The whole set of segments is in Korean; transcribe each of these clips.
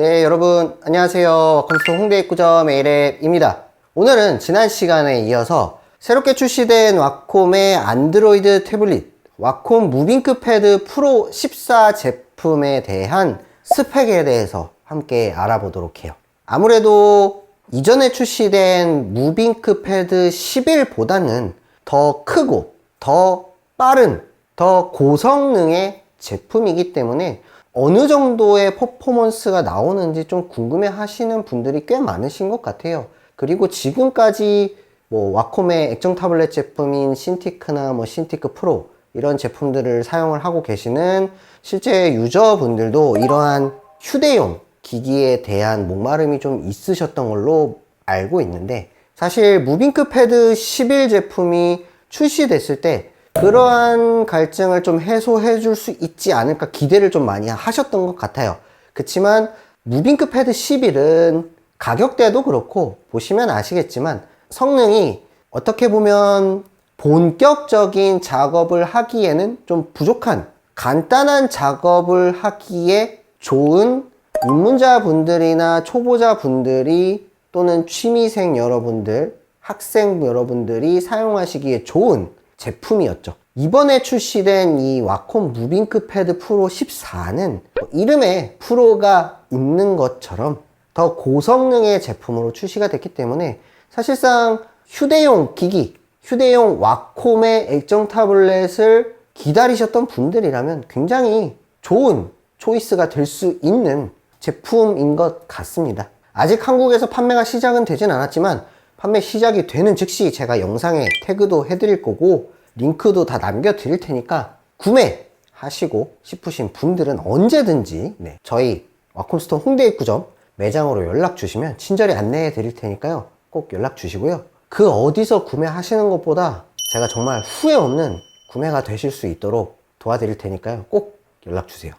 네, 여러분 안녕하세요. 컴스토 홍대 입구점 A랩입니다. 오늘은 지난 시간에 이어서 새롭게 출시된 와콤의 안드로이드 태블릿 와콤 무빙크 패드 프로 14 제품에 대한 스펙에 대해서 함께 알아보도록 해요. 아무래도 이전에 출시된 무빙크 패드 11보다는 더 크고 더 빠른 더 고성능의 제품이기 때문에 어느 정도의 퍼포먼스가 나오는지 좀 궁금해 하시는 분들이 꽤 많으신 것 같아요. 그리고 지금까지 와콤의 액정 타블렛 제품인 신티크나 신티크 프로 이런 제품들을 사용을 하고 계시는 실제 유저분들도 이러한 휴대용 기기에 대한 목마름이 좀 있으셨던 걸로 알고 있는데, 사실 무빙크 패드 11 제품이 출시됐을 때 그러한 갈증을 좀 해소해 줄 수 있지 않을까 기대를 좀 많이 하셨던 것 같아요. 그렇지만 무빙크 패드 11은 가격대도 그렇고 보시면 아시겠지만 성능이 어떻게 보면 본격적인 작업을 하기에는 좀 부족한, 간단한 작업을 하기에 좋은 입문자분들이나 초보자분들이 또는 취미생 여러분들, 학생 여러분들이 사용하시기에 좋은 제품이었죠. 이번에 출시된 이 와콤 무빙크 패드 프로 14는 이름에 프로가 있는 것처럼 더 고성능의 제품으로 출시가 됐기 때문에 사실상 휴대용 기기, 휴대용 와콤의 액정 타블렛을 기다리셨던 분들이라면 굉장히 좋은 초이스가 될 수 있는 제품인 것 같습니다. 아직 한국에서 판매가 시작은 되진 않았지만 판매 시작이 되는 즉시 제가 영상에 태그도 해드릴 거고 링크도 다 남겨드릴 테니까 구매하시고 싶으신 분들은 언제든지 저희 와콤스토어 홍대 입구점 매장으로 연락 주시면 친절히 안내해 드릴 테니까요. 꼭 연락 주시고요. 그 어디서 구매하시는 것보다 제가 정말 후회 없는 구매가 되실 수 있도록 도와드릴 테니까요. 꼭 연락 주세요.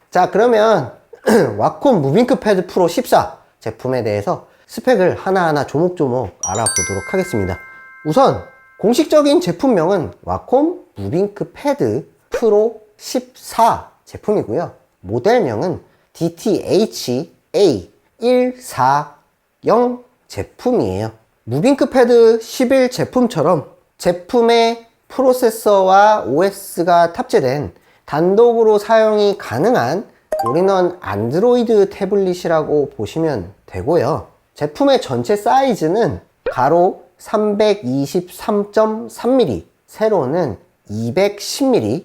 자, 그러면 와콤 무빙크 패드 프로 14 제품에 대해서 스펙을 하나하나 조목조목 알아보도록 하겠습니다. 우선 공식적인 제품명은 와콤 무빙크 패드 프로 14 제품이고요. 모델명은 DTH-A140 제품이에요. 무빙크 패드 11 제품처럼 제품에 프로세서와 OS가 탑재된 단독으로 사용이 가능한 올인원 안드로이드 태블릿이라고 보시면 되고요. 제품의 전체 사이즈는 가로 323.3mm, 세로는 210mm,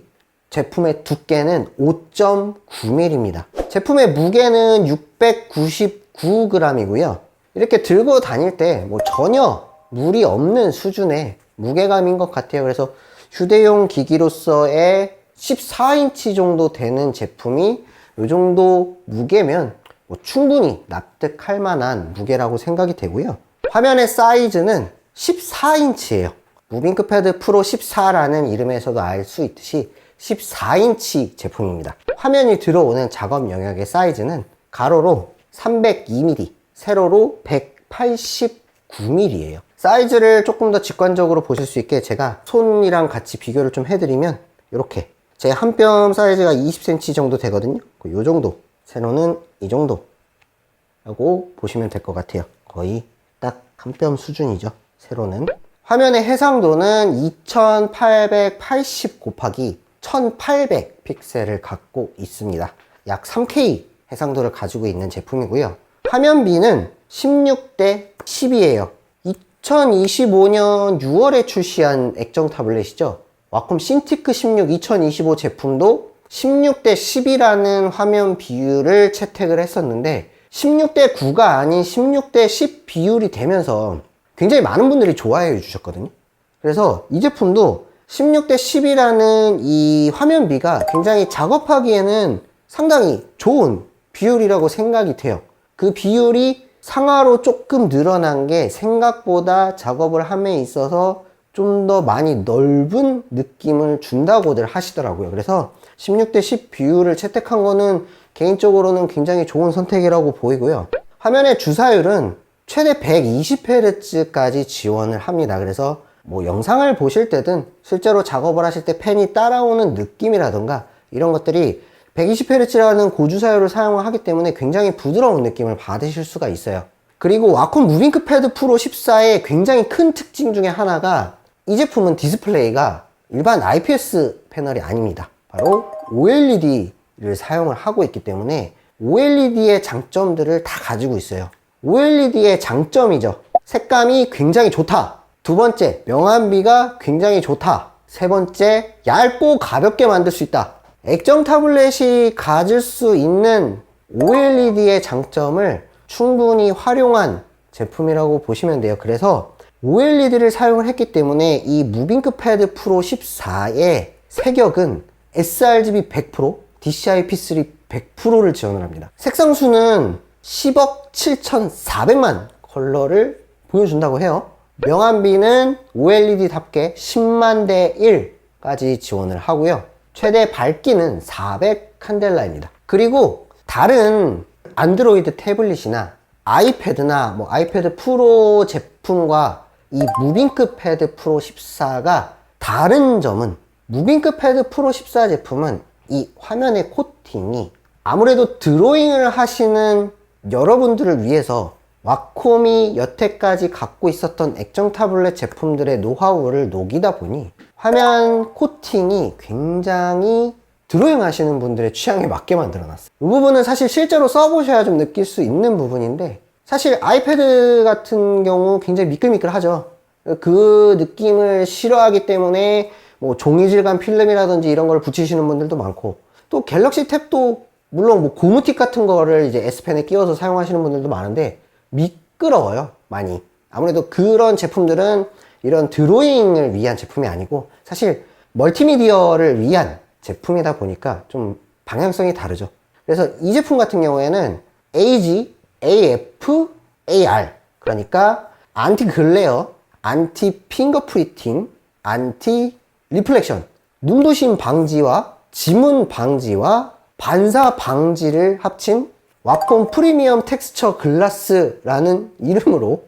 제품의 두께는 5.9mm입니다. 제품의 무게는 699g이고요. 이렇게 들고 다닐 때 전혀 무리 없는 수준의 무게감인 것 같아요. 그래서 휴대용 기기로서의 14인치 정도 되는 제품이 이 정도 무게면 충분히 납득할 만한 무게라고 생각이 되고요. 화면의 사이즈는 14인치예요. 무빙크 패드 프로 14라는 이름에서도 알 수 있듯이 14인치 제품입니다. 화면이 들어오는 작업 영역의 사이즈는 가로로 302mm, 세로로 189mm예요. 사이즈를 조금 더 직관적으로 보실 수 있게 제가 손이랑 같이 비교를 좀 해드리면 이렇게 제 한 뼘 사이즈가 20cm 정도 되거든요. 요 정도, 세로는 이 정도 라고 보시면 될 것 같아요. 거의 딱 한 뼘 수준이죠. 세로는. 화면의 해상도는 2880 곱하기 1800 픽셀을 갖고 있습니다. 약 3K 해상도를 가지고 있는 제품이고요. 화면비는 16대 10이에요. 2025년 6월에 출시한 액정 타블렛이죠. 와콤 신티크 16 2025 제품도 16대 10이라는 화면 비율을 채택을 했었는데 16대 9가 아닌 16대 10 비율이 되면서 굉장히 많은 분들이 좋아해 주셨거든요. 그래서 이 제품도 16대 10이라는 이 화면비가 굉장히 작업하기에는 상당히 좋은 비율이라고 생각이 돼요. 그 비율이 상하로 조금 늘어난 게 생각보다 작업을 함에 있어서 좀 더 많이 넓은 느낌을 준다고들 하시더라고요. 그래서 16대 10 비율을 채택한 거는 개인적으로는 굉장히 좋은 선택이라고 보이고요. 화면의 주사율은 최대 120Hz까지 지원을 합니다. 그래서 영상을 보실 때든 실제로 작업을 하실 때 펜이 따라오는 느낌이라던가 이런 것들이 120Hz라는 고주사율을 사용을 하기 때문에 굉장히 부드러운 느낌을 받으실 수가 있어요. 그리고 와콤 무빙크 패드 프로 14의 굉장히 큰 특징 중에 하나가 이 제품은 디스플레이가 일반 IPS 패널이 아닙니다. 바로 OLED를 사용을 하고 있기 때문에 OLED의 장점들을 다 가지고 있어요. OLED의 장점이죠. 색감이 굉장히 좋다. 두 번째, 명암비가 굉장히 좋다. 세 번째, 얇고 가볍게 만들 수 있다. 액정 타블렛이 가질 수 있는 OLED의 장점을 충분히 활용한 제품이라고 보시면 돼요. 그래서 OLED를 사용을 했기 때문에 이 무빙크 패드 프로 14의 색역은 sRGB 100%, DCI-P3 100%를 지원을 합니다. 색상수는 10억 7,400만 컬러를 보여준다고 해요. 명암비는 OLED답게 10만 대 1까지 지원을 하고요. 최대 밝기는 400 칸델라입니다. 그리고 다른 안드로이드 태블릿이나 아이패드나 아이패드 프로 제품과 이 무빙크 패드 프로 14가 다른 점은, 무빙크 패드 프로 14 제품은 이 화면의 코팅이 아무래도 드로잉을 하시는 여러분들을 위해서 와콤이 여태까지 갖고 있었던 액정 타블렛 제품들의 노하우를 녹이다 보니 화면 코팅이 굉장히 드로잉 하시는 분들의 취향에 맞게 만들어 놨어요. 이 부분은 사실 실제로 써보셔야 좀 느낄 수 있는 부분인데, 사실 아이패드 같은 경우 굉장히 미끌미끌하죠. 그 느낌을 싫어하기 때문에 종이 질감 필름이라든지 이런 걸 붙이시는 분들도 많고, 또 갤럭시 탭도 물론 고무틱 같은 거를 이제 S펜에 끼워서 사용하시는 분들도 많은데 미끄러워요, 많이. 아무래도 그런 제품들은 이런 드로잉을 위한 제품이 아니고 사실 멀티미디어를 위한 제품이다 보니까 좀 방향성이 다르죠. 그래서 이 제품 같은 경우에는 AG, AF, AR, 그러니까 안티 글레어, 안티 핑거프린팅, 안티 리플렉션, 눈부심 방지와 지문 방지와 반사 방지를 합친 와콤 프리미엄 텍스처 글라스라는 이름으로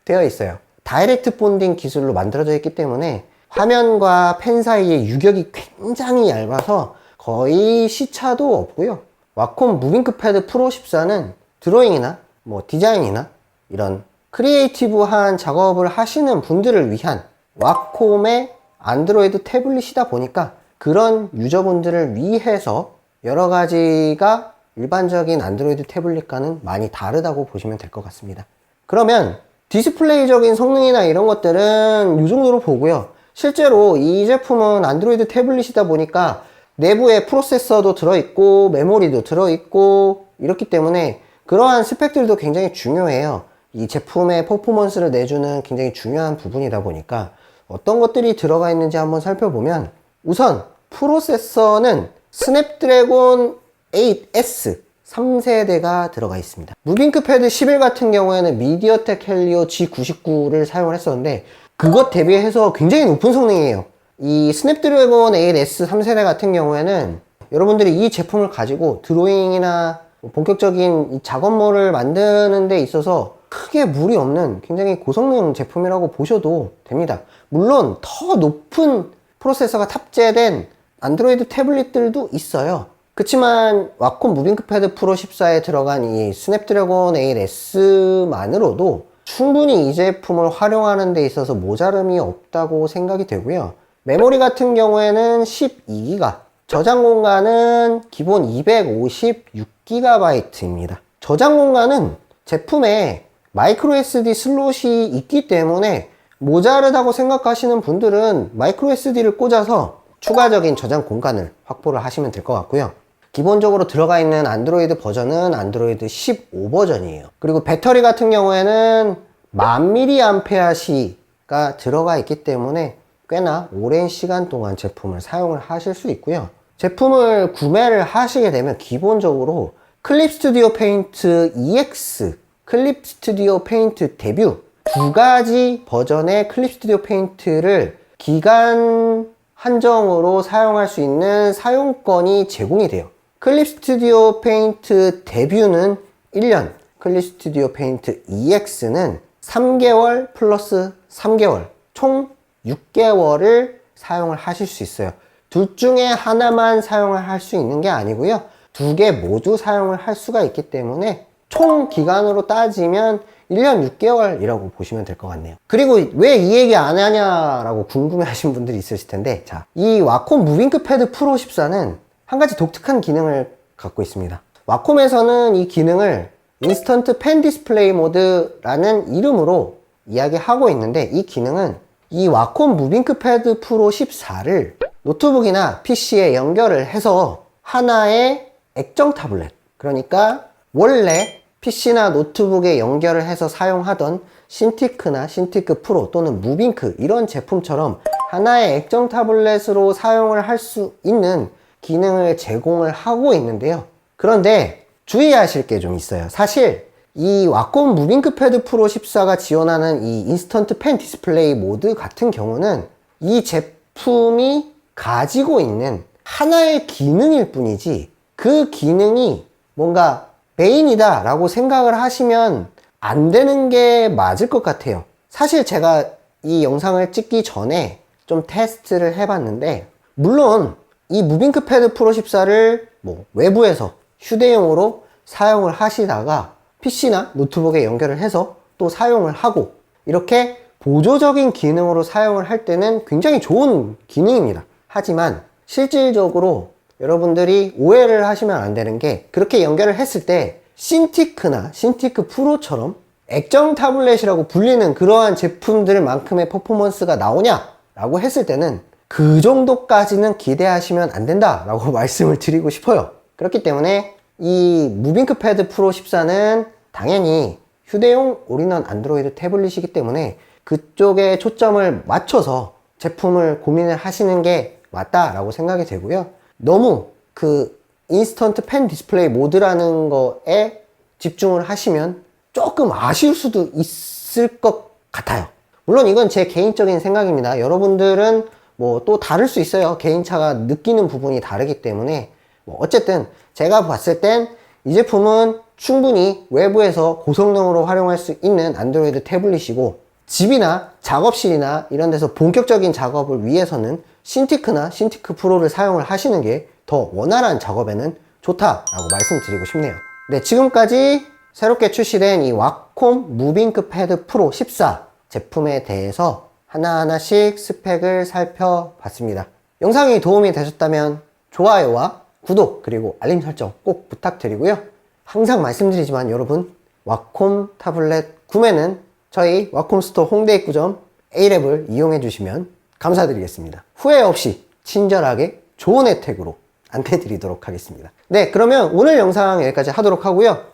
되어 있어요. 다이렉트 본딩 기술로 만들어져 있기 때문에 화면과 펜 사이의 유격이 굉장히 얇아서 거의 시차도 없고요. 와콤 무빙크 패드 프로 14는 드로잉이나 디자인이나 이런 크리에이티브한 작업을 하시는 분들을 위한 와콤의 안드로이드 태블릿이다 보니까 그런 유저분들을 위해서 여러 가지가 일반적인 안드로이드 태블릿과는 많이 다르다고 보시면 될 것 같습니다. 그러면 디스플레이적인 성능이나 이런 것들은 이 정도로 보고요. 실제로 이 제품은 안드로이드 태블릿이다 보니까 내부에 프로세서도 들어있고 메모리도 들어있고 이렇기 때문에 그러한 스펙들도 굉장히 중요해요. 이 제품의 퍼포먼스를 내주는 굉장히 중요한 부분이다 보니까 어떤 것들이 들어가 있는지 한번 살펴보면, 우선 프로세서는 스냅드래곤 8S 3세대가 들어가 있습니다. 무빙크 패드 11 같은 경우에는 미디어텍 헬리오 G99를 사용을 했었는데 그것 대비해서 굉장히 높은 성능이에요. 이 스냅드래곤 8S 3세대 같은 경우에는 여러분들이 이 제품을 가지고 드로잉이나 본격적인 이 작업물을 만드는 데 있어서 크게 무리 없는 굉장히 고성능 제품이라고 보셔도 됩니다. 물론 더 높은 프로세서가 탑재된 안드로이드 태블릿들도 있어요. 그렇지만 와콤 무빙크 패드 프로 14에 들어간 이 스냅드래곤 8S만으로도 충분히 이 제품을 활용하는 데 있어서 모자름이 없다고 생각이 되고요. 메모리 같은 경우에는 12기가, 저장 공간은 기본 256GB입니다. 저장 공간은 제품에 마이크로 SD 슬롯이 있기 때문에 모자르다고 생각하시는 분들은 마이크로 SD를 꽂아서 추가적인 저장 공간을 확보를 하시면 될 것 같고요. 기본적으로 들어가 있는 안드로이드 버전은 안드로이드 15 버전이에요. 그리고 배터리 같은 경우에는 1000mAh가 들어가 있기 때문에 꽤나 오랜 시간 동안 제품을 사용을 하실 수 있고요. 제품을 구매를 하시게 되면 기본적으로 클립 스튜디오 페인트 EX, 클립 스튜디오 페인트 데뷔 두 가지 버전의 클립 스튜디오 페인트를 기간 한정으로 사용할 수 있는 사용권이 제공이 돼요. 클립 스튜디오 페인트 데뷔는 1년, 클립 스튜디오 페인트 EX는 3개월 플러스 3개월, 총 6개월을 사용을 하실 수 있어요. 둘 중에 하나만 사용을 할 수 있는 게 아니고요. 두 개 모두 사용을 할 수가 있기 때문에 총 기간으로 따지면 1년 6개월이라고 보시면 될 것 같네요. 그리고 왜 이 얘기 안 하냐라고 궁금해 하신 분들이 있으실 텐데, 자, 이 와콤 무빙크 패드 프로 14는 한 가지 독특한 기능을 갖고 있습니다. 와콤에서는 이 기능을 인스턴트 펜 디스플레이 모드라는 이름으로 이야기하고 있는데, 이 기능은 이 와콤 무빙크 패드 프로 14를 노트북이나 PC에 연결을 해서 하나의 액정 타블렛, 그러니까 원래 PC나 노트북에 연결을 해서 사용하던 신티크나 신티크 프로 또는 무빙크 이런 제품처럼 하나의 액정 타블렛으로 사용을 할 수 있는 기능을 제공을 하고 있는데요. 그런데 주의하실 게 좀 있어요. 사실 이 와콤 무빙크 패드 프로 14가 지원하는 이 인스턴트 펜 디스플레이 모드 같은 경우는 이 제품이 가지고 있는 하나의 기능일 뿐이지, 그 기능이 뭔가 메인이다 라고 생각을 하시면 안 되는 게 맞을 것 같아요. 사실 제가 이 영상을 찍기 전에 좀 테스트를 해봤는데, 물론 이 무빙크 패드 프로 14를 뭐 외부에서 휴대용으로 사용을 하시다가 PC나 노트북에 연결을 해서 또 사용을 하고, 이렇게 보조적인 기능으로 사용을 할 때는 굉장히 좋은 기능입니다. 하지만 실질적으로 여러분들이 오해를 하시면 안 되는 게, 그렇게 연결을 했을 때 신티크나 신티크 프로처럼 액정 타블렛이라고 불리는 그러한 제품들만큼의 퍼포먼스가 나오냐 라고 했을 때는 그 정도까지는 기대하시면 안 된다 라고 말씀을 드리고 싶어요. 그렇기 때문에 이 무빙크 패드 프로 14는 당연히 휴대용 올인원 안드로이드 태블릿이기 때문에 그쪽에 초점을 맞춰서 제품을 고민을 하시는 게 맞다라고 생각이 되고요. 너무 그 인스턴트 펜 디스플레이 모드라는 거에 집중을 하시면 조금 아쉬울 수도 있을 것 같아요. 물론 이건 제 개인적인 생각입니다. 여러분들은 뭐 또 다를 수 있어요. 개인차가 느끼는 부분이 다르기 때문에. 뭐 어쨌든 제가 봤을 땐 이 제품은 충분히 외부에서 고성능으로 활용할 수 있는 안드로이드 태블릿이고, 집이나 작업실이나 이런 데서 본격적인 작업을 위해서는 신티크나 신티크 프로를 사용을 하시는 게 더 원활한 작업에는 좋다라고 말씀드리고 싶네요. 네, 지금까지 새롭게 출시된 이 와콤 무빙크 패드 프로 14 제품에 대해서 하나하나씩 스펙을 살펴봤습니다. 영상이 도움이 되셨다면 좋아요와 구독 그리고 알림 설정 꼭 부탁드리고요. 항상 말씀드리지만 여러분, 와콤 타블렛 구매는 저희 와콤 스토어 홍대 입구점 A랩을 이용해 주시면 감사드리겠습니다. 후회 없이 친절하게 좋은 혜택으로 안내드리도록 하겠습니다. 네, 그러면 오늘 영상 여기까지 하도록 하고요.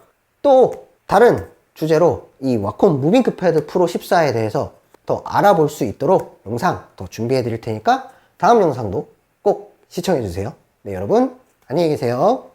또 다른 주제로 이 와콤 무빙크 패드 프로 14에 대해서 더 알아볼 수 있도록 영상 더 준비해 드릴 테니까 다음 영상도 꼭 시청해 주세요. 네, 여러분 안녕히 계세요.